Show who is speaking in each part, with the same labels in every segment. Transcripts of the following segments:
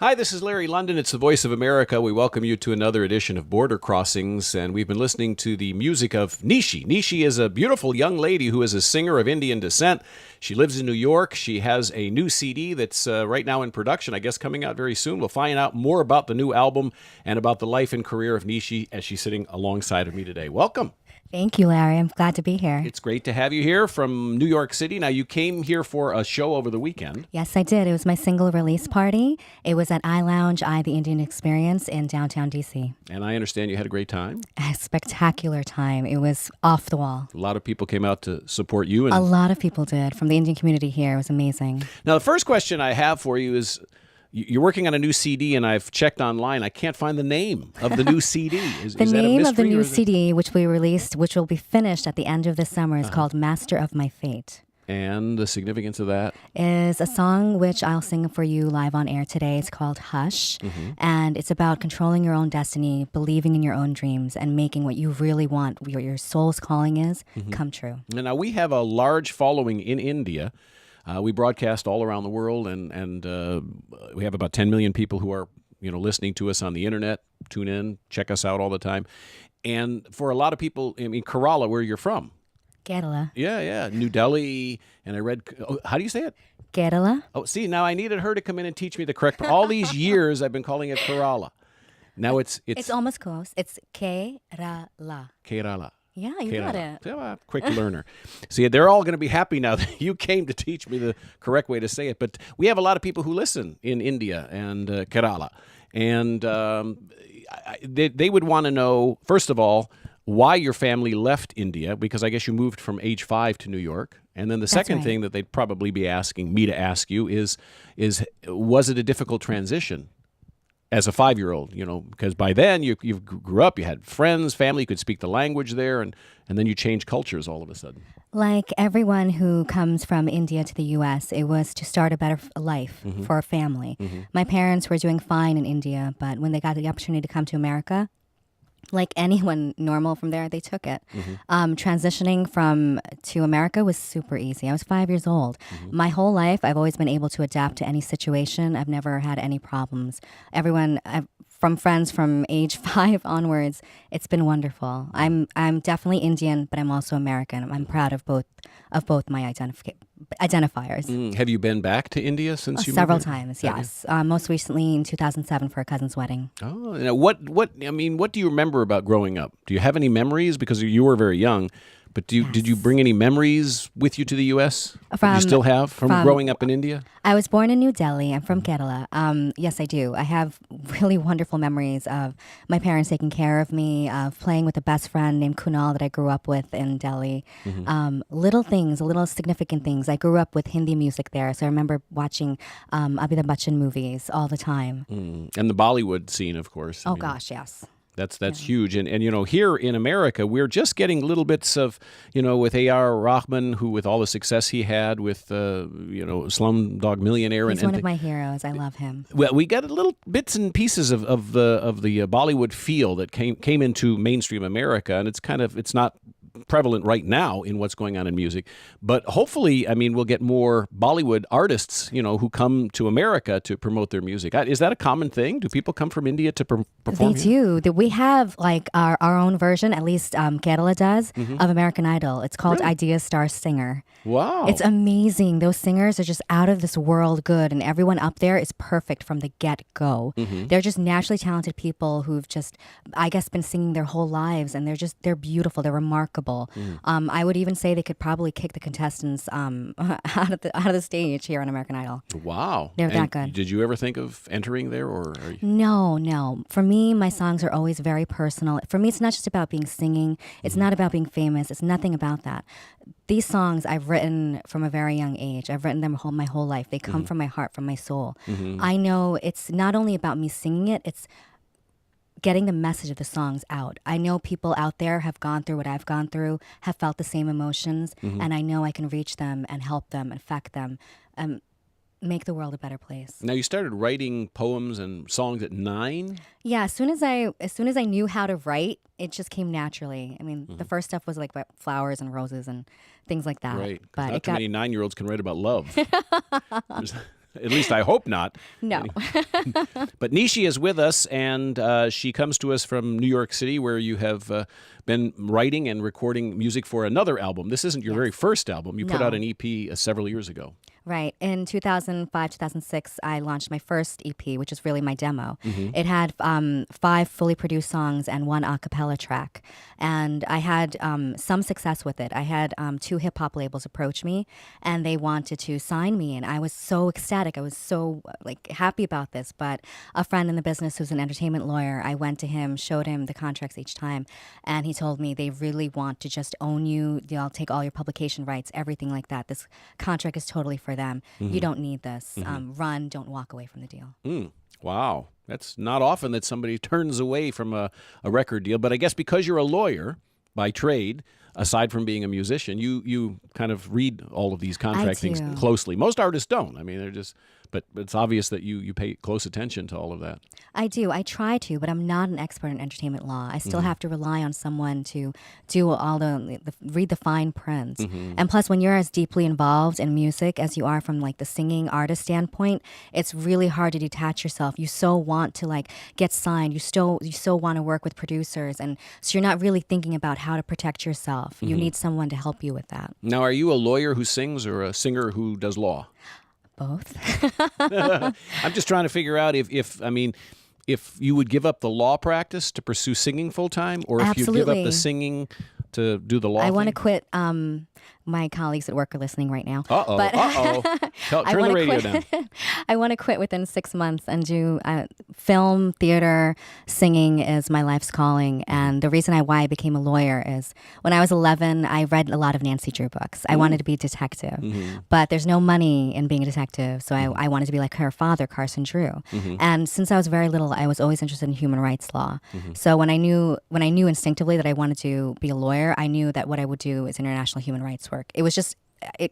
Speaker 1: Hi, this is Larry London. It's the Voice of America. We welcome you to another edition of Border Crossings, and we've been listening to the music of Nishi. Nishi is a beautiful young lady who is a singer of Indian descent. She lives in New York. She has a new CD that's right now in production, I guess coming out very soon. We'll find out more about the new album and about the life and career of Nishi as she's sitting alongside of me today. Welcome.
Speaker 2: Thank you, Larry. I'm glad to be here.
Speaker 1: It's great to have you here from New York City. Now, you came here for a show over the weekend.
Speaker 2: Yes, I did. It was my single release party. It was at iLounge, the Indian Experience in downtown D.C.
Speaker 1: And I understand you had a great time.
Speaker 2: A spectacular time. It was off the wall.
Speaker 1: A lot of people came out to support you. And
Speaker 2: a lot of people did from the Indian community here. It was amazing.
Speaker 1: Now, the first question I have for you is, you're working on a new CD, and I've checked online. I can't find the name of the new CD. Is
Speaker 2: the
Speaker 1: that
Speaker 2: name
Speaker 1: a
Speaker 2: of the
Speaker 1: mystery,
Speaker 2: new CD, which we released, which will be finished at the end of this summer, is called Master of My Fate.
Speaker 1: And the significance of that?
Speaker 2: Is a song which I'll sing for you live on air today. It's called Hush, and it's about controlling your own destiny, believing in your own dreams, and making what you really want, what your soul's calling is, come true.
Speaker 1: And now, we have a large following in India. We broadcast all around the world, and we have about 10 million people who are, listening to us on the internet. Tune in, check us out all the time. And for a lot of people, Kerala, where you're from.
Speaker 2: Kerala.
Speaker 1: Yeah, New Delhi. And I read, how do you say it?
Speaker 2: Kerala.
Speaker 1: Oh, see, now I needed her to come in and teach me the correct. All these years, I've been calling it Kerala. Now it's
Speaker 2: almost close. It's Kerala.
Speaker 1: Kerala.
Speaker 2: Yeah, you got it.
Speaker 1: Yeah, quick learner. See, they're all going to be happy now that you came to teach me the correct way to say it. But we have a lot of people who listen in India and Kerala. And they would want to know, first of all, why your family left India, because I guess you moved from age 5 to New York. And then the second thing that they'd probably be asking me to ask you is was it a difficult transition? As a 5-year-old, because by then you grew up, you had friends, family, you could speak the language there, and then you change cultures all of a sudden.
Speaker 2: Like everyone who comes from India to the U.S., it was to start a better life for a family. My parents were doing fine in India, but when they got the opportunity to come to America, like anyone normal from there, they took it. Transitioning to America was super easy. I was 5 years old. My whole life, I've always been able to adapt to any situation. I've never had any problems. From friends from age 5 onwards, it's been wonderful. I'm definitely Indian, but I'm also American. I'm proud of both my identifiers.
Speaker 1: Have you been back to India since you
Speaker 2: several
Speaker 1: moved here?
Speaker 2: times? Yes. Most recently in 2007 for a cousin's wedding.
Speaker 1: Oh, now what do you remember about growing up? Do you have any memories, because you were very young? But did you bring any memories with you to the U.S. that you still have from growing up in India?
Speaker 2: I was born in New Delhi. I'm from Kerala. Yes, I do. I have really wonderful memories of my parents taking care of me, of playing with a best friend named Kunal that I grew up with in Delhi. Little things, little significant things. I grew up with Hindi music there, so I remember watching Amitabh Bachchan movies all the time.
Speaker 1: And the Bollywood scene, of course.
Speaker 2: Gosh, yes.
Speaker 1: That's huge. And here in America, we're just getting little bits of, with A.R. Rahman, who with all the success he had with, Slumdog Millionaire.
Speaker 2: He's one of my heroes. I love him.
Speaker 1: Well, we got little bits and pieces of the Bollywood feel that came into mainstream America, and it's not prevalent right now in what's going on in music, but hopefully, we'll get more Bollywood artists, who come to America to promote their music. Is that a common thing? Do people come from India to perform?
Speaker 2: They do. We have our own version, at least Kerala does, of American Idol. It's called Idea Star Singer.
Speaker 1: Wow.
Speaker 2: It's amazing. Those singers are just out of this world good, and everyone up there is perfect from the get-go. They're just naturally talented people who've just, I guess, been singing their whole lives, and they're beautiful. They're remarkable. I would even say they could probably kick the contestants out of the stage here on American Idol.
Speaker 1: Wow.
Speaker 2: They're that good.
Speaker 1: Did you ever think of entering there? Or are you...
Speaker 2: No. For me, my songs are always very personal. For me, it's not just about being singing. It's not about being famous. It's nothing about that. These songs I've written from a very young age. I've written them my whole life. They come from my heart, from my soul. I know it's not only about me singing it, it's getting the message of the songs out. I know people out there have gone through what I've gone through, have felt the same emotions, and I know I can reach them and help them, affect them, make the world a better place.
Speaker 1: Now, you started writing poems and songs at 9?
Speaker 2: Yeah, as soon as I knew how to write, it just came naturally. The first stuff was like about flowers and roses and things like that.
Speaker 1: Right.
Speaker 2: But
Speaker 1: not too many 9-year-olds can write about love. At least I hope not.
Speaker 2: No.
Speaker 1: But Nishi is with us, and she comes to us from New York City, where you have been writing and recording music for another album. This isn't your very first album. You put
Speaker 2: No.
Speaker 1: out an EP several years ago.
Speaker 2: Right. In 2005, 2006, I launched my first EP, which is really my demo. It had 5 fully produced songs and 1 a cappella track. And I had some success with it. I had 2 hip-hop labels approach me, and they wanted to sign me. And I was so ecstatic. I was so happy about this. But a friend in the business who's an entertainment lawyer, I went to him, showed him the contracts each time, and he told me they really want to just own you. They'll take all your publication rights, everything like that. This contract is totally for them. You don't need this. Run, don't walk away from the deal.
Speaker 1: Wow. That's not often that somebody turns away from a record deal. But I guess because you're a lawyer by trade, aside from being a musician, you kind of read all of these contract things closely. Most artists don't. I mean, they're just... But it's obvious that you pay close attention to all of that.
Speaker 2: I do. I try to, but I'm not an expert in entertainment law. I still have to rely on someone to do all read the fine print. And plus, when you're as deeply involved in music as you are from the singing artist standpoint, it's really hard to detach yourself. You so want to get signed. You so want to work with producers, and so you're not really thinking about how to protect yourself. You need someone to help you with that.
Speaker 1: Now, are you a lawyer who sings or a singer who does law?
Speaker 2: Both.
Speaker 1: I'm just trying to figure out if you would give up the law practice to pursue singing full time, or if you'd give up the singing to do the law.
Speaker 2: I want to quit. My colleagues at work are listening right now.
Speaker 1: Turn the radio down.
Speaker 2: I want to quit within 6 months and do film, theater, singing is my life's calling. And the reason why I became a lawyer is when I was 11, I read a lot of Nancy Drew books. I wanted to be a detective, but there's no money in being a detective. So I wanted to be like her father, Carson Drew. And since I was very little, I was always interested in human rights law. So when I knew instinctively that I wanted to be a lawyer, I knew that what I would do is international human rights work. It was just,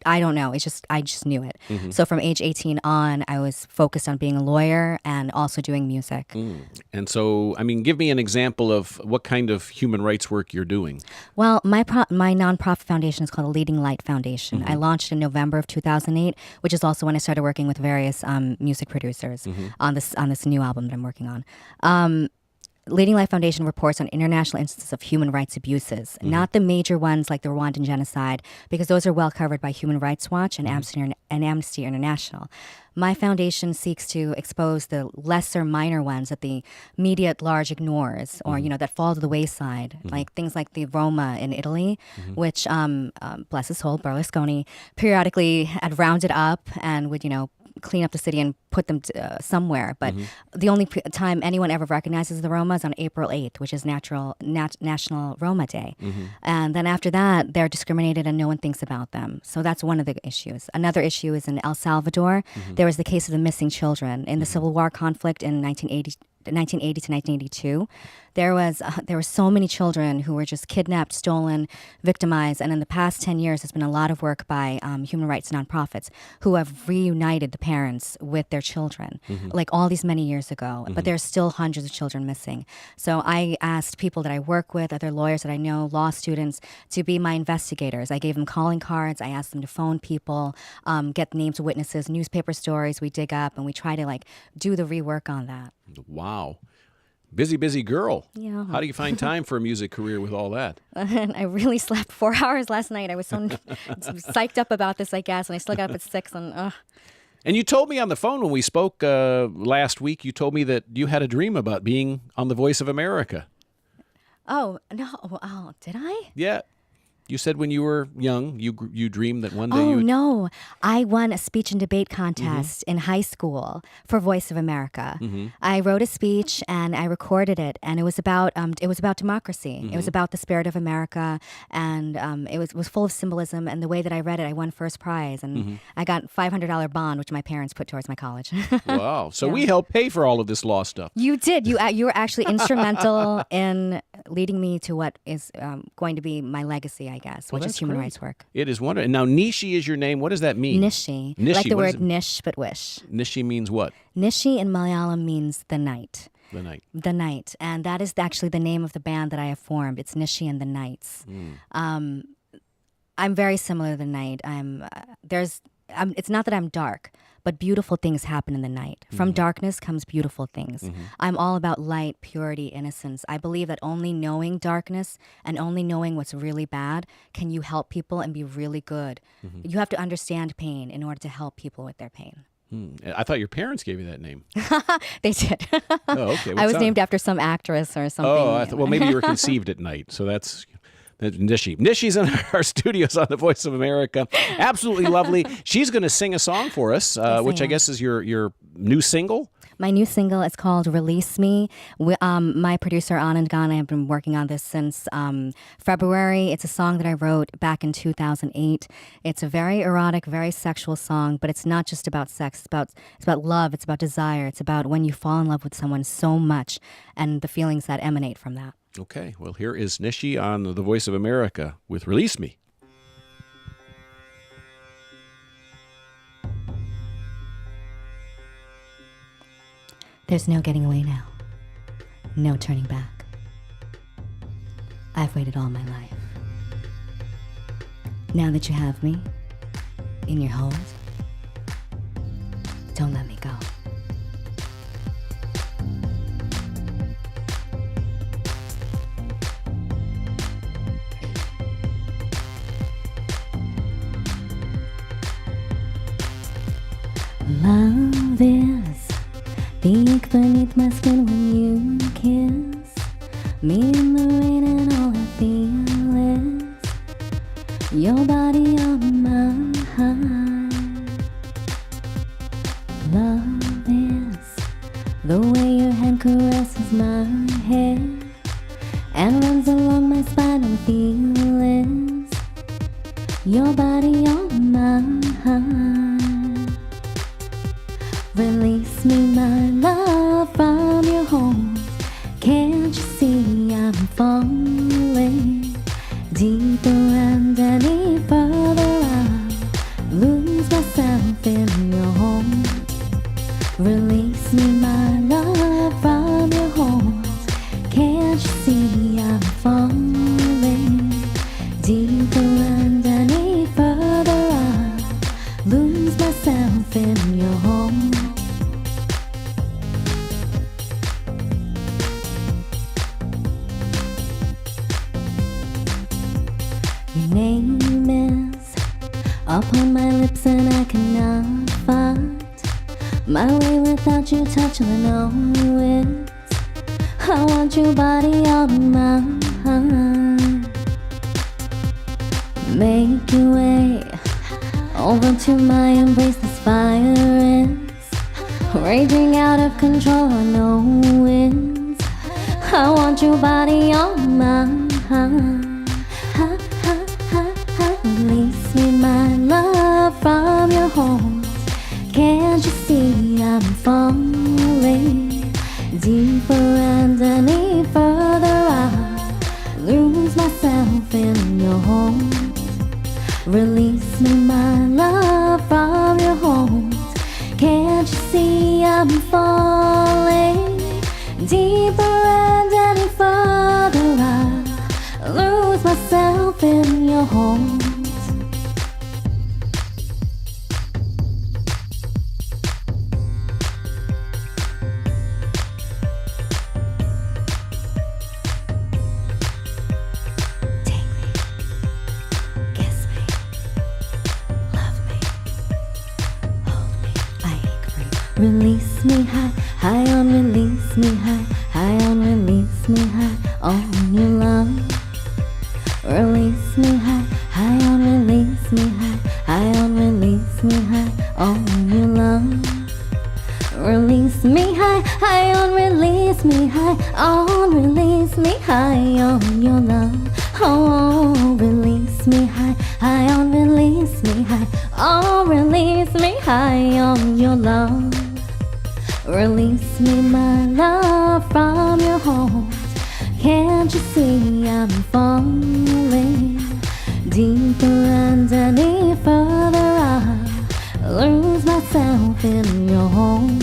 Speaker 2: I don't know. I just knew it. So from age 18 on, I was focused on being a lawyer and also doing music.
Speaker 1: And so, give me an example of what kind of human rights work you're doing.
Speaker 2: Well, my nonprofit foundation is called the Leading Light Foundation. I launched in November of 2008, which is also when I started working with various music producers on this new album that I'm working on. Leading Light Foundation reports on international instances of human rights abuses, not the major ones like the Rwandan genocide, because those are well covered by Human Rights Watch and Amnesty International. My foundation seeks to expose the lesser, minor ones that the media at large ignores, or that fall to the wayside, like things like the Roma in Italy, which, bless his soul, Berlusconi periodically had rounded up and would, clean up the city and put them somewhere. But the only time anyone ever recognizes the Roma is on April 8th, which is National Roma Day. And then after that, they're discriminated and no one thinks about them. So that's one of the issues. Another issue is in El Salvador. There was the case of the missing children. In the Civil War conflict in 1980 to 1982, there were so many children who were just kidnapped, stolen, victimized, and in the past 10 years, there's been a lot of work by human rights nonprofits who have reunited the parents with their children, like all these many years ago, but there's still hundreds of children missing. So I asked people that I work with, other lawyers that I know, law students, to be my investigators. I gave them calling cards. I asked them to phone people, get names of witnesses, newspaper stories we dig up, and we try to do the rework on that.
Speaker 1: Wow. Busy girl.
Speaker 2: Yeah.
Speaker 1: How do you find time for a music career with all that?
Speaker 2: I really slept 4 hours last night. I was so psyched up about this, I guess, and I still got up at 6. And
Speaker 1: you told me on the phone when we spoke last week, you told me that you had a dream about being on The Voice of America.
Speaker 2: Oh, no. Oh, did I?
Speaker 1: Yeah. You said when you were young, you dreamed that one day you would...
Speaker 2: No. I won a speech and debate contest in high school for Voice of America. I wrote a speech and I recorded it, and it was about democracy. It was about the spirit of America, and it was full of symbolism. And the way that I read it, I won first prize, and I got a $500 bond, which my parents put towards my college.
Speaker 1: Wow! So we helped pay for all of this law stuff.
Speaker 2: You did. You were actually instrumental in leading me to what is going to be my legacy, I guess, which is human rights work.
Speaker 1: It is wonderful. And now Nishi is your name. What does that mean?
Speaker 2: Nishi. Like the word nish, but wish.
Speaker 1: Nishi means what?
Speaker 2: Nishi in Malayalam means the night.
Speaker 1: The night.
Speaker 2: The night. And that is actually the name of the band that I have formed. It's Nishi and the Knights. I'm very similar to the night. It's not that I'm dark, but beautiful things happen in the night. From darkness comes beautiful things. I'm all about light, purity, innocence. I believe that only knowing darkness and only knowing what's really bad can you help people and be really good. You have to understand pain in order to help people with their pain.
Speaker 1: I thought your parents gave you that name.
Speaker 2: They did.
Speaker 1: Oh, okay.
Speaker 2: I was
Speaker 1: What's
Speaker 2: named after some actress or something.
Speaker 1: Oh, well, maybe you were conceived at night. So that's Nishi. Nishi's in our studios on The Voice of America. Absolutely lovely. She's going to sing a song for us, which I guess is your new single.
Speaker 2: My new single is called Release Me. My producer, Anand Ghana, have been working on this since February. It's a song that I wrote back in 2008. It's a very erotic, very sexual song, but it's not just about sex. It's about love. It's about desire. It's about when you fall in love with someone so much and the feelings that emanate from that.
Speaker 1: Okay, well, here is Nishi on The Voice of America with Release Me.
Speaker 2: There's no getting away now. No turning back. I've waited all my life. Now that you have me in your hold, don't let me go. Love is the ink beneath my skin when you kiss me in the rain, and all I feel is your body on mine. Love is the way your hand caresses my hair and runs along my spine, and feel is your body on mine. Release me, my love, from your hold. Can't you see I'm falling deeper and any further? I'll lose myself in your hold. Release me, my love, from your hold. Can't you see I'm falling deeper and any further? I'll lose myself in your hold. Your name is upon my lips, and I cannot find my way without you touching. I know it. I want your body on mine. Make your way over to my embrace. This fire is raging out of control. I know it. I want your body on mine. Release me, my love, from your hold. Can't you see I'm falling deeper and any further? I'll lose myself in your hold. Release me, my love, from your hold. Can't you see I'm falling deeper and any further? I'll lose myself in your hold. Release me high, high on, release me high, high on, release me high on your love. Release me high, high on, release me high, high on, release me high on your love. Release me high, high on, release me high on, release me high on your love. Oh, release me high, high on, release me high, oh, release me high on your love. Release me, my love, from your hold. Can't you see I'm falling deeper and any further? I'll lose myself in your hold.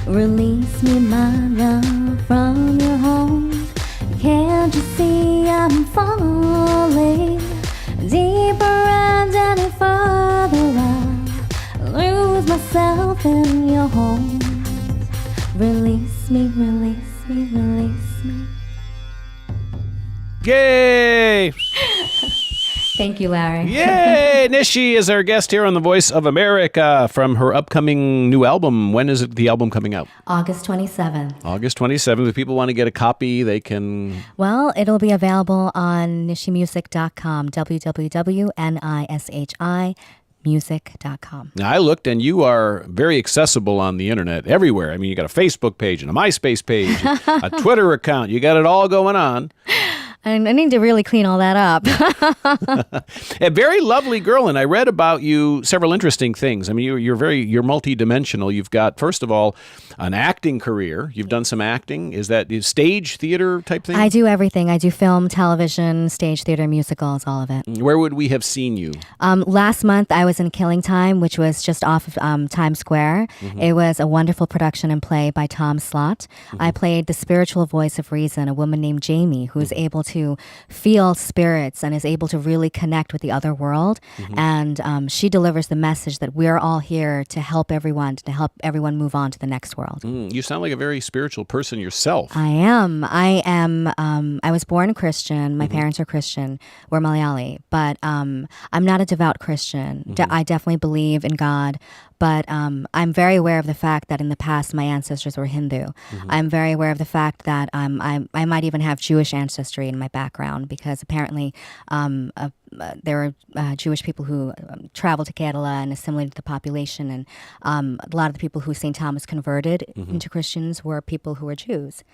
Speaker 2: Release me, my love, from your hold. Can't you see I'm falling deeper and any further? I'll lose myself in your home. Release me, release me, release me.
Speaker 1: Yay!
Speaker 2: Thank you, Larry.
Speaker 1: Yay! Nishi is our guest here on The Voice of America from her upcoming new album. When is the album coming out?
Speaker 2: August 27th.
Speaker 1: August 27th. If people want to get a copy, they can...
Speaker 2: Well, it'll be available on nishimusic.com, www.nishi.music.com.
Speaker 1: Now, I looked, and you are very accessible on the internet everywhere. I mean, you got a Facebook page and a MySpace page, a Twitter account. You got it all going on.
Speaker 2: I need to really clean all that up.
Speaker 1: A very lovely girl, and I read about you several interesting things. I mean, you're multidimensional. You've got, first of all, an acting career. You've done some acting. Is that stage theater type thing?
Speaker 2: I do everything. I do film, television, stage theater, musicals, all of it.
Speaker 1: Where would we have seen you?
Speaker 2: Last month, I was in Killing Time, which was just off of Times Square. It was a wonderful production and play by Tom Slott. I played the spiritual voice of reason, a woman named Jamie, who is able to feel spirits and is able to really connect with the other world. And she delivers the message that we're all here to help everyone move on to the next world.
Speaker 1: You sound like a very spiritual person yourself.
Speaker 2: I am. I was born Christian. My parents are Christian. We're Malayali. But I'm not a devout Christian. I definitely believe in God. But I'm very aware of the fact that in the past my ancestors were Hindu. I'm very aware of the fact that I might even have Jewish ancestry in my background, because apparently there are Jewish people who traveled to Kerala and assimilated the population, and a lot of the people who St. Thomas converted into Christians were people who were Jews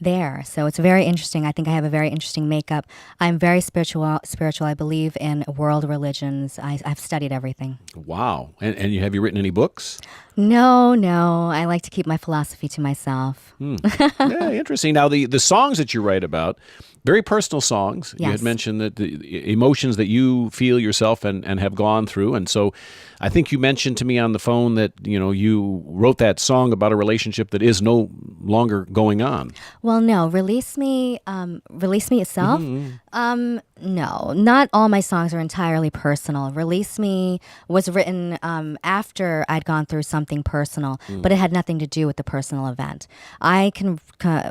Speaker 2: there. So it's very interesting. I think I have a very interesting makeup. I'm very spiritual. I believe in world religions. I've studied everything.
Speaker 1: Wow. And have you written any books?
Speaker 2: No. I like to keep my philosophy to myself.
Speaker 1: Yeah, interesting. Now, the songs that you write about, very personal songs.
Speaker 2: Yes.
Speaker 1: You had mentioned that the emotions that you feel yourself and have gone through. And so I think you mentioned to me on the phone that, you wrote that song about a relationship that is no longer going on.
Speaker 2: Well, no. Release Me itself? No, not all my songs are entirely personal. Release Me was written after I'd gone through something personal, but it had nothing to do with the personal event. I can,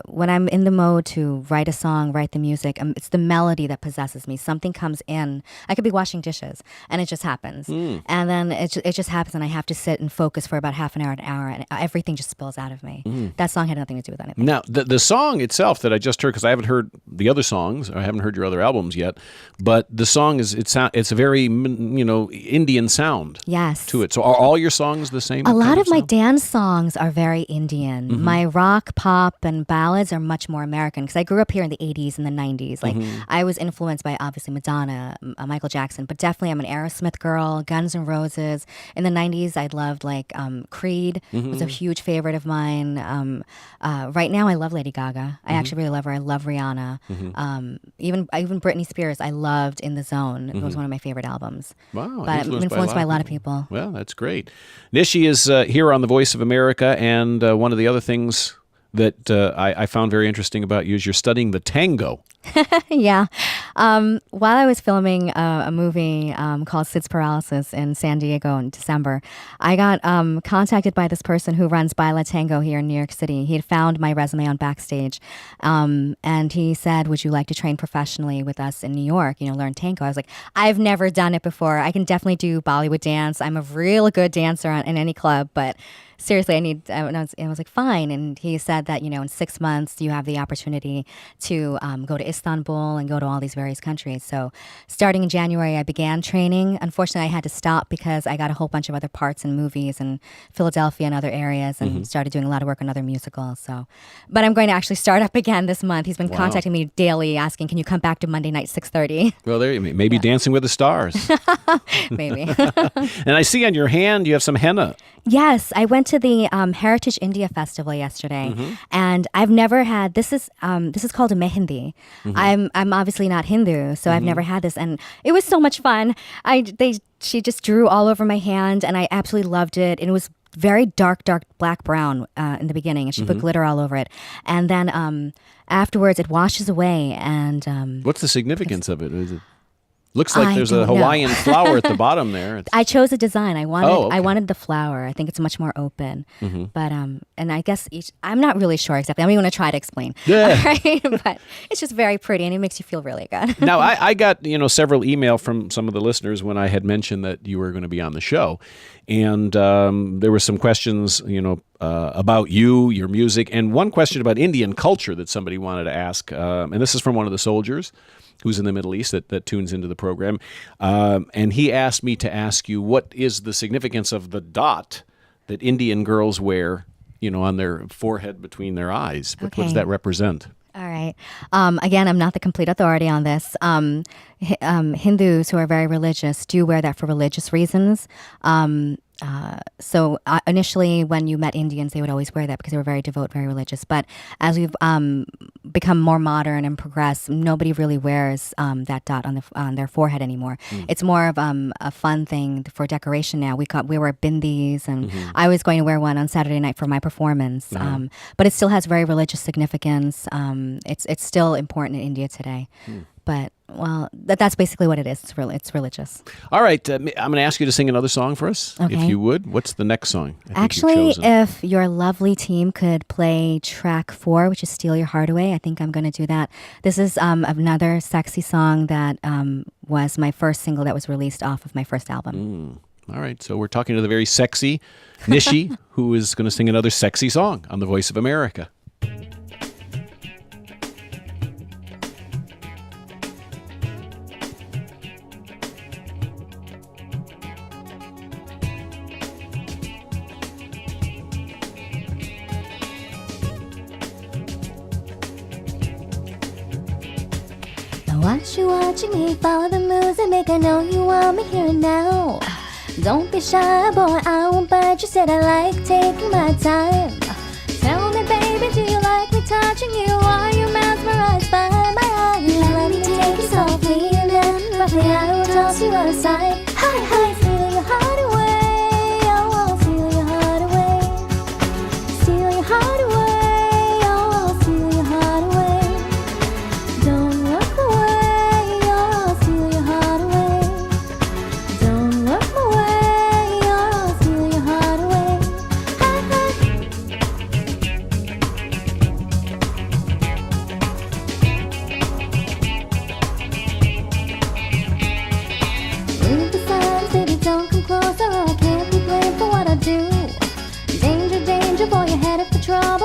Speaker 2: when I'm in the mode to write a song, write the music, it's the melody that possesses me. Something comes in. I could be washing dishes, and it just happens. And then it just happens, and I have to sit and focus for about half an hour, and everything just spills out of me. That song had nothing to do with anything.
Speaker 1: Now, the song itself that I just heard, because I haven't heard the other songs, or I haven't heard your other albums yet, but the song it's a very Indian sound.
Speaker 2: Yes.
Speaker 1: To it. So are all your songs the same?
Speaker 2: A lot of my
Speaker 1: sound?
Speaker 2: dance songs are very Indian. My rock, pop, and ballads are much more American, because I grew up here in the 80s and the 90s. Like I was influenced by obviously Madonna, Michael Jackson, but definitely I'm an Aerosmith girl, Guns N' Roses. In the 90s, I loved Creed was a huge favorite of mine. Right now, I love Lady Gaga. I actually really love her. I love Rihanna. Even Britney Spears, I loved In the Zone. It was one of my favorite albums.
Speaker 1: Wow.
Speaker 2: But I'm influenced by a lot of people.
Speaker 1: Well, that's great. Nishi is here on The Voice of America, and one of the other things that I found very interesting about you is you're studying the tango.
Speaker 2: Yeah. While I was filming a movie called Sid's Paralysis in San Diego in December, I got contacted by this person who runs Baila Tango here in New York City. He had found my resume on Backstage, and he said, would you like to train professionally with us in New York, learn tango? I was like, I've never done it before. I can definitely do Bollywood dance. I'm a real good dancer in any club, but seriously, I was like, fine. And he said that, in 6 months, you have the opportunity to go to Istanbul and go to all these various countries. So starting in January, I began training. Unfortunately, I had to stop because I got a whole bunch of other parts in movies in Philadelphia and other areas, and started doing a lot of work on other musicals. So, but I'm going to actually start up again this month. He's been contacting me daily asking, can you come back to Monday night, 6:30?
Speaker 1: Well, there you maybe Dancing with the Stars.
Speaker 2: Maybe.
Speaker 1: And I see on your hand you have some henna.
Speaker 2: Yes, I went to the Heritage India Festival yesterday, and I've never had this is called a mehendi. I'm obviously not Hindu, so I've never had this, and it was so much fun. She just drew all over my hand, and I absolutely loved it. And it was very dark black brown in the beginning, and she put glitter all over it, and then afterwards it washes away. And
Speaker 1: what's the significance of it? Is it? Looks like there's a
Speaker 2: don't know.
Speaker 1: Hawaiian flower at the bottom there.
Speaker 2: I chose a design. I wanted
Speaker 1: Oh, okay.
Speaker 2: I wanted the flower. I think it's much more open.
Speaker 1: Mm-hmm.
Speaker 2: But and I guess I'm not really sure exactly. I'm even going to try to explain.
Speaker 1: Yeah.
Speaker 2: Right? But it's just very pretty and it makes you feel really good.
Speaker 1: Now, I got several email from some of the listeners when I had mentioned that you were going to be on the show, and there were some questions about you, your music, and one question about Indian culture that somebody wanted to ask, and this is from one of the soldiers who's in the Middle East that tunes into the program, and he asked me to ask you what is the significance of the dot that Indian girls wear, on their forehead between their eyes. What does that represent?
Speaker 2: All right. Again, I'm not the complete authority on this. Hindus who are very religious do wear that for religious reasons. So initially, when you met Indians, they would always wear that because they were very devout, very religious. But as we've become more modern and progress, nobody really wears that dot on their forehead anymore. It's more of a fun thing for decoration now. We wear bindis, and I was going to wear one on Saturday night for my performance. But it still has very religious significance. It's still important in India today. But, well, that's basically what it is. It's religious.
Speaker 1: All right. I'm going to ask you to sing another song for us, if you would. What's the next song?
Speaker 2: Actually, if your lovely team could play track 4, which is Steal Your Heart Away, I think I'm going to do that. This is another sexy song that was my first single that was released off of my first album.
Speaker 1: All right. So we're talking to the very sexy Nishi, who is going to sing another sexy song on The Voice of America.
Speaker 3: Watching me follow the moves and make I know you want me here and now. Don't be shy, boy, I won't bite. You said I like taking my time. Tell me, baby, do you like me touching you? Are you mesmerized by my eyes? Let me take you softly and then roughly I will toss you outside. Hi, hi, steal your heart away. Oh, I'll steal your heart away. Steal your heart away. Oh, I'll steal your heart away. Don't look away. Oh, I'll steal your heart away. Don't look away. Oh, I'll steal your heart away. Hi, hi. Read the signs, baby, don't come closer. I can't be blamed for what I do. Danger, danger, boy, you're headed for trouble.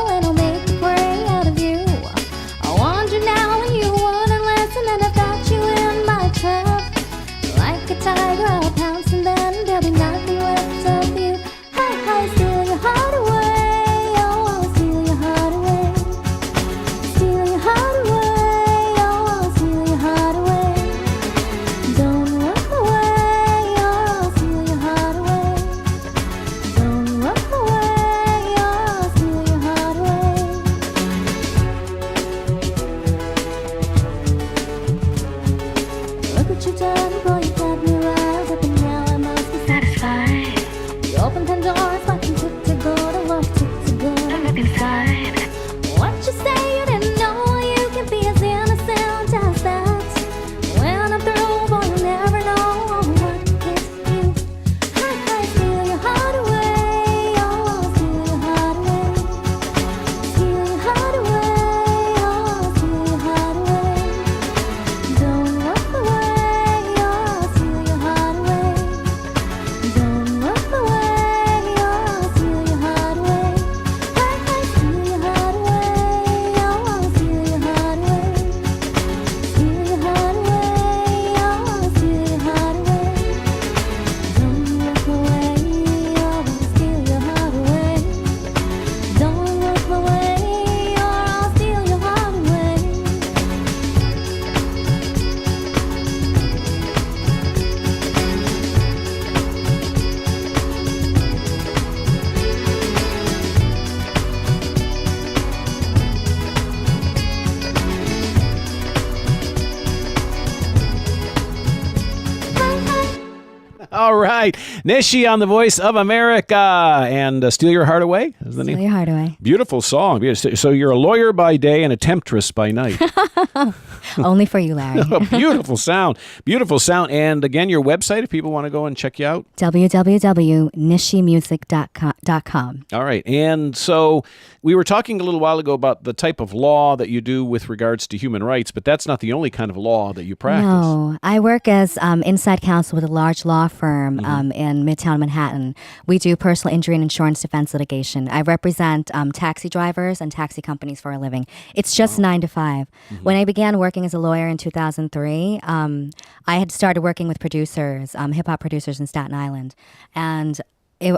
Speaker 1: right. Nishi on the Voice of America. And Steal Your Heart Away is the name?
Speaker 2: Steal Your Heart Away.
Speaker 1: Beautiful song. So you're a lawyer by day and a temptress by night.
Speaker 2: Only for you, Larry.
Speaker 1: Beautiful sound. Beautiful sound. And again, your website, if people want to go and check you out.
Speaker 2: www.nishimusic.com.
Speaker 1: All right. And so we were talking a little while ago about the type of law that you do with regards to human rights, but that's not the only kind of law that you practice.
Speaker 2: No, I work as inside counsel with a large law firm in Midtown Manhattan. We do personal injury and insurance defense litigation. I represent taxi drivers and taxi companies for a living. It's just 9 to 5. When I began working as a lawyer in 2003, I had started working with producers, hip-hop producers in Staten Island, and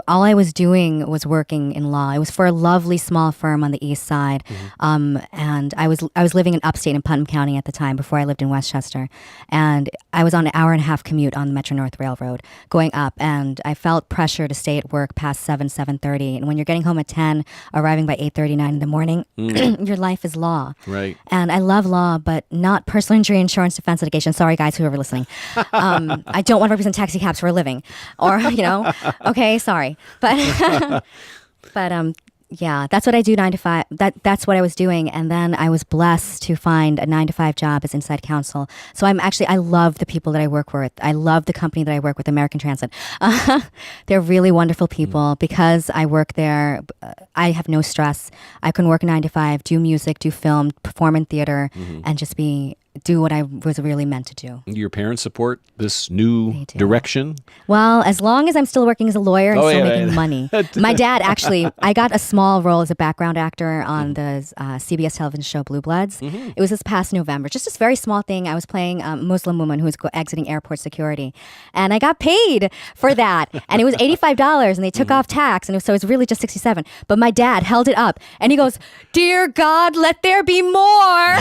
Speaker 2: all I was doing was working in law. It was for a lovely small firm on the east side, and I was living in upstate in Putnam County at the time before I lived in Westchester, and I was on an 1.5-hour commute on the Metro North Railroad going up, and I felt pressure to stay at work past 7:30, and when you're getting home at 10, arriving by 8:39 in the morning, your life is law.
Speaker 1: Right.
Speaker 2: And I love law, but not personal injury insurance defense litigation. Sorry, guys, whoever listening. I don't want to represent taxi cabs for a living, or okay, sorry. But yeah, that's what I do 9 to 5. That's what I was doing, and then I was blessed to find a 9 to 5 job as inside counsel. So I love the people that I work with. I love the company that I work with, American Transit. They're really wonderful people. Because I work there, I have no stress. I can work 9 to 5, do music, do film, perform in theater, and just do what I was really meant to do.
Speaker 1: Do your parents support this new direction?
Speaker 2: Well, as long as I'm still working as a lawyer and still making money. My dad, actually, I got a small role as a background actor on the CBS television show Blue Bloods. It was this past November. Just this very small thing. I was playing a Muslim woman who was exiting airport security. And I got paid for that. And it was $85, and they took off tax. And so it was really just $67. But my dad held it up, and he goes, "Dear God, let there be more."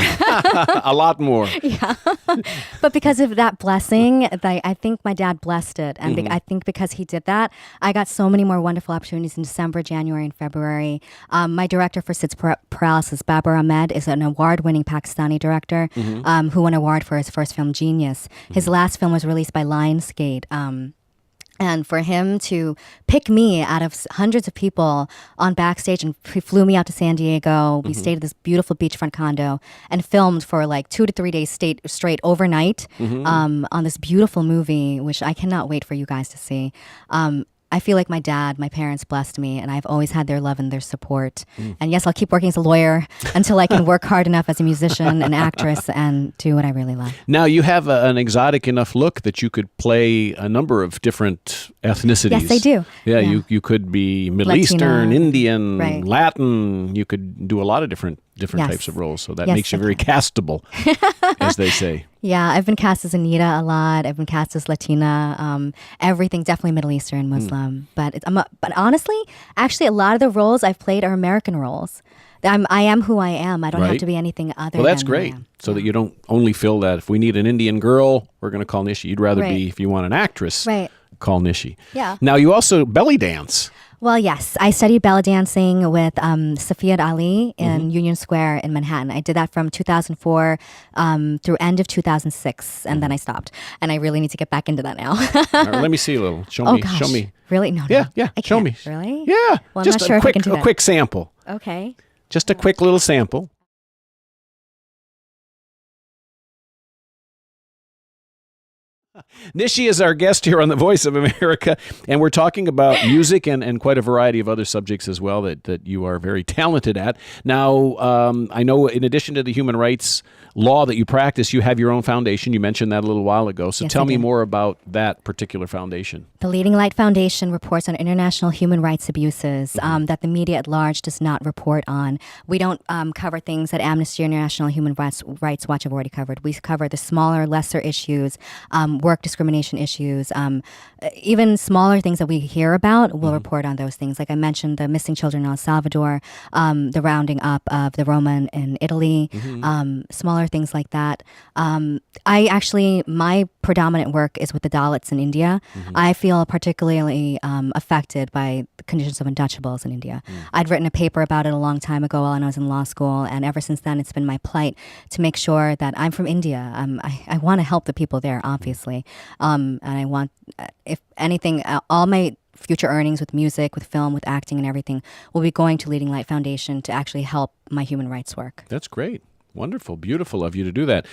Speaker 1: A lot more.
Speaker 2: Yeah. But because of that blessing, I think my dad blessed it. And I think because he did that, I got so many more wonderful opportunities in December, January, and February. My director for Sid's Paralysis, Babar Ahmed, is an award-winning Pakistani director who won an award for his first film, Genius. His last film was released by Lionsgate. And for him to pick me out of hundreds of people on backstage, and he flew me out to San Diego. We stayed at this beautiful beachfront condo and filmed for like 2 to 3 days straight overnight on this beautiful movie, which I cannot wait for you guys to see. I feel like my parents blessed me, and I've always had their love and their support. And yes, I'll keep working as a lawyer until I can work hard enough as a musician and actress and do what I really love.
Speaker 1: Now, you have an exotic enough look that you could play a number of different ethnicities.
Speaker 2: Yes, I do.
Speaker 1: Yeah. You could be Middle
Speaker 2: Latina,
Speaker 1: Eastern, Indian,
Speaker 2: right.
Speaker 1: Latin. You could do a lot of different types of roles. So that makes you very castable, as they say.
Speaker 2: Yeah, I've been cast as Anita a lot. I've been cast as Latina. Everything, definitely Middle Eastern, Muslim. But honestly, actually, a lot of the roles I've played are American roles. I am who I am. I don't have to be anything other than
Speaker 1: that's great. So that you don't only fill that. If we need an Indian girl, we're going to call Nishi. You'd rather be, if you want an actress, call Nishi.
Speaker 2: Yeah.
Speaker 1: Now, you also belly dance.
Speaker 2: Well, yes. I studied belly dancing with Safiyyat Ali in Union Square in Manhattan. I did that from 2004 through end of 2006, and then I stopped. And I really need to get back into that now.
Speaker 1: All right, let me see a little. Show me.
Speaker 2: Really? No.
Speaker 1: Yeah.
Speaker 2: Show
Speaker 1: me.
Speaker 2: Really?
Speaker 1: Yeah.
Speaker 2: Well, I'm
Speaker 1: just
Speaker 2: not sure if I can do that.
Speaker 1: A quick sample.
Speaker 2: Okay.
Speaker 1: Just a quick little sample. Nishi is our guest here on The Voice of America, and we're talking about music and quite a variety of other subjects as well that you are very talented at. Now, I know in addition to the human rights law that you practice, you have your own foundation. You mentioned that a little while ago. So tell me more about that particular foundation.
Speaker 2: The Leading Light Foundation reports on international human rights abuses that the media at large does not report on. We don't cover things that Amnesty International and Human Rights Watch have already covered. We cover the smaller, lesser issues, work discrimination issues, even smaller things that we hear about, we'll report on those things. Like I mentioned, the missing children in El Salvador, the rounding up of the Roma in Italy, smaller things like that. My predominant work is with the Dalits in India. I feel particularly affected by the conditions of untouchables in India. I'd written a paper about it a long time ago when I was in law school, and ever since then it's been my plight to make sure that I'm from India. I want to help the people there, obviously. financially. And I want, if anything, all my future earnings with music, with film, with acting and everything will be going to Leading Light Foundation to actually help my human rights work.
Speaker 1: That's great. Wonderful. Beautiful of you to do that.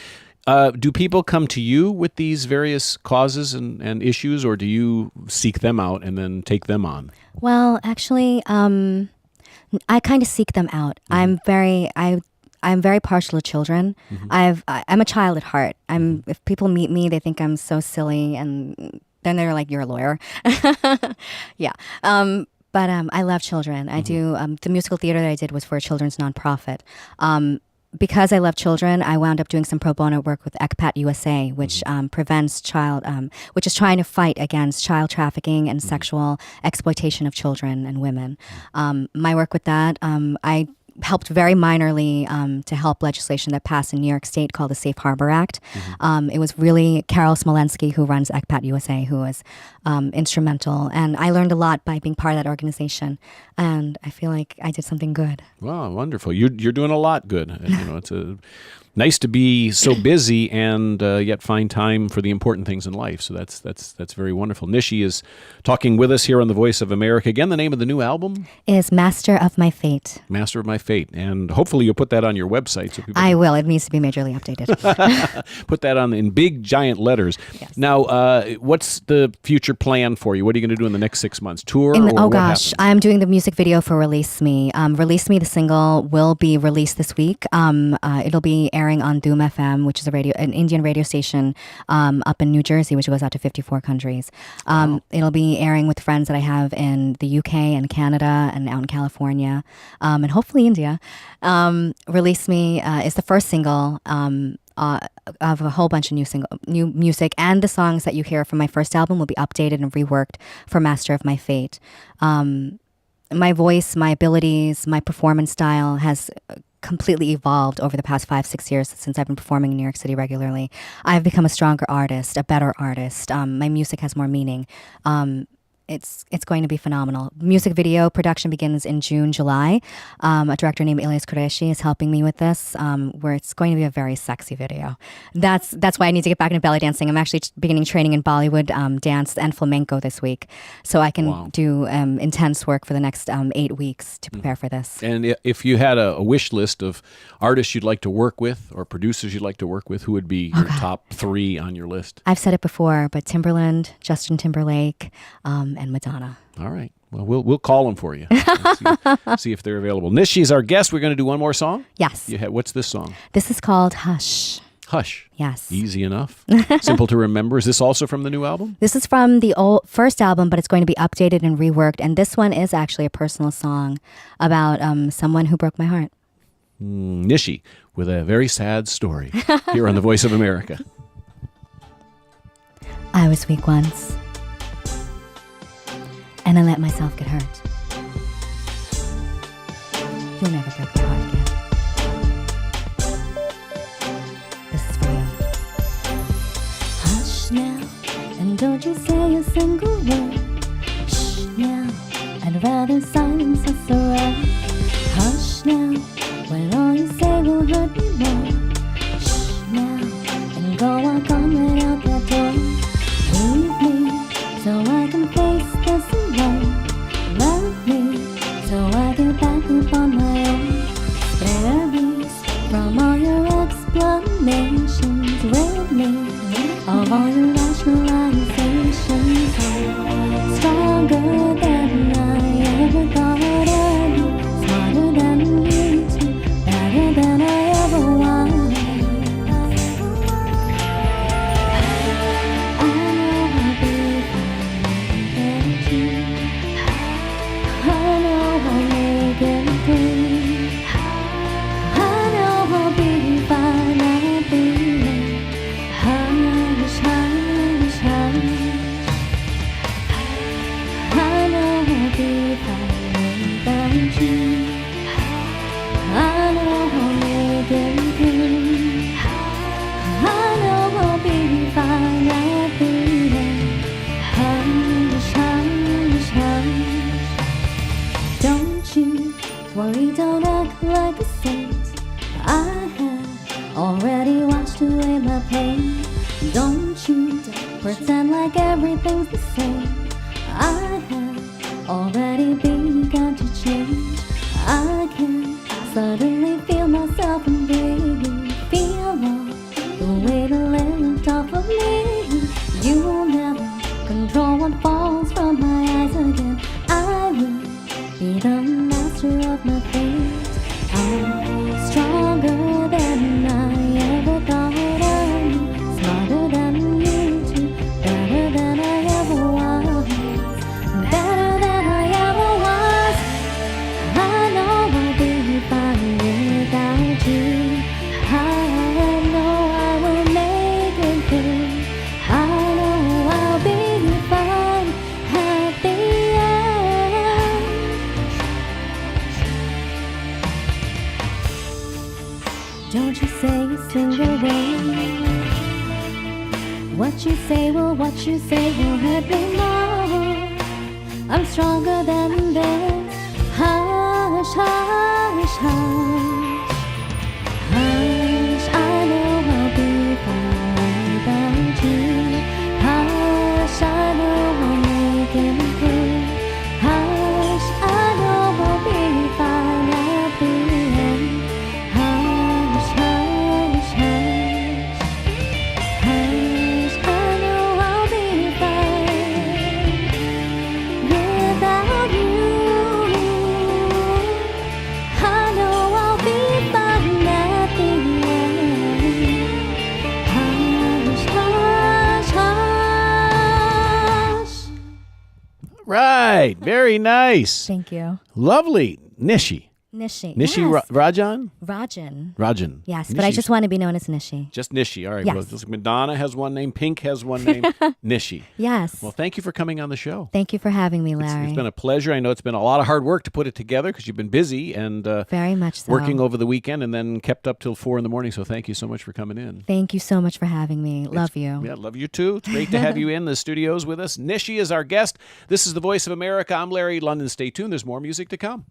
Speaker 1: Do people come to you with these various causes and issues, or do you seek them out and then take them on?
Speaker 2: Well, actually, I kind of seek them out. I'm very partial to children. I'm a child at heart. If people meet me, they think I'm so silly, and then they're like, "You're a lawyer." Yeah. But I love children. I do. The musical theater that I did was for a children's nonprofit. Because I love children, I wound up doing some pro bono work with ECPAT USA, which prevents which is trying to fight against child trafficking and sexual exploitation of children and women. My work with that, I helped very minorly to help legislation that passed in New York State called the Safe Harbor Act. It was really Carol Smolensky, who runs ECPAT USA, who was instrumental. And I learned a lot by being part of that organization. And I feel like I did something good.
Speaker 1: Wow, wonderful. You're doing a lot good. It's nice to be so busy and yet find time for the important things in life. So that's very wonderful. Nishi is talking with us here on The Voice of America. Again, the name of the new album
Speaker 2: is Master of My Fate.
Speaker 1: Master of My Fate. And hopefully you'll put that on your website. So people
Speaker 2: I will. It needs to be majorly updated.
Speaker 1: Put that on in big, giant letters. Yes. Now, what's the future plan for you? What are you going to do in the next 6 months? Tour?
Speaker 2: Oh, gosh. I'm doing the music video for Release Me. Release Me, the single, will be released this week. It'll be airing on Doom FM, which is an Indian radio station up in New Jersey, which goes out to 54 countries. It'll be airing with friends that I have in the UK and Canada and out in California, and hopefully India. Release Me is the first single of a whole bunch of new music, and the songs that you hear from my first album will be updated and reworked for Master of My Fate. My voice, my abilities, my performance style has completely evolved over the past 5-6 years since I've been performing in New York City regularly. I've become a stronger artist, a better artist. My music has more meaning. It's going to be phenomenal. Music video production begins in June, July. A director named Elias Qureshi is helping me with this, where it's going to be a very sexy video. That's why I need to get back into belly dancing. I'm actually beginning training in Bollywood dance and flamenco this week, so I can do intense work for the next 8 weeks to prepare for this.
Speaker 1: And if you had a wish list of artists you'd like to work with or producers you'd like to work with, who would be your top 3 on your list?
Speaker 2: I've said it before, but Timberland, Justin Timberlake, and Madonna.
Speaker 1: All right. Well, we'll call them for you. See if they're available. Nishi's our guest. We're going to do one more song?
Speaker 2: Yes.
Speaker 1: What's this song?
Speaker 2: This is called Hush.
Speaker 1: Hush.
Speaker 2: Yes.
Speaker 1: Easy enough. Simple to remember. Is this also from the new album?
Speaker 2: This is from the first album, but it's going to be updated and reworked. And this one is actually a personal song about someone who broke my heart.
Speaker 1: Nishi with a very sad story here on The Voice of America.
Speaker 2: I was weak once, and I let myself get hurt. You'll never break my heart again. This is for you. Hush now, and don't you say a single word. Shh now, I'd rather silence us around. Hush now, when all you say will hurt me more. Shh now, and go walk on right out that door. Leave me, so I can face this alone. Love me, so I get back up on my own. Spare me from all your explanations. Rid me of all your rationalizations. I'm stronger than I ever thought I'd be. Smarter than you two, better than I ever was. Worry, don't act like a saint. I have already washed away my pain. Don't you dare
Speaker 3: pretend like everything's the same. I have already begun to change. I can suddenly feel myself and breathe. Feel all the weight lift off of me. You will never control what falls from my eyes again. I will be the master of my fate. I'm stronger than I ever thought I knew. Smarter than you two. Better than I ever was. Better than I ever was. I know I'll be fine without you. I know I will make it through. I know I'll be fine at the end. Don't you say a single word. What you say will hurt me more. I'm stronger than this. Hush, hush, hush. Hush, I know I'll be fine without you. Hush, I know I'll make it through. Hush, I know I'll be fine at the end. Hush, hush, hush. Hush, I know I'll be fine without you. I know I'll be fine at the end. Hush, hush, hush.
Speaker 1: Right. Very nice.
Speaker 2: Thank you.
Speaker 1: Lovely. Nishi.
Speaker 2: Nishi.
Speaker 1: Nishi
Speaker 2: Yes.
Speaker 1: Rajan?
Speaker 2: Rajan.
Speaker 1: Rajan.
Speaker 2: Yes, but I
Speaker 1: Nishi's-
Speaker 2: just want to be known as Nishi.
Speaker 1: Just Nishi. All right.
Speaker 2: Yes.
Speaker 1: Well, just Madonna has one name. Pink has one name. Nishi.
Speaker 2: Yes.
Speaker 1: Well, thank you for coming on the show.
Speaker 2: Thank you for having me,
Speaker 1: It's
Speaker 2: Larry.
Speaker 1: been a pleasure. I know it's been a lot of hard work to put it together because you've been busy and
Speaker 2: Very much so.
Speaker 1: working over the weekend and then kept up till 4 a.m. So thank you so much for coming in.
Speaker 2: Thank you so much for having me. Love you.
Speaker 1: Yeah, love you too. It's great to have you in the studios with us. Nishi is our guest. This is the Voice of America. I'm Larry London. Stay tuned. There's more music to come.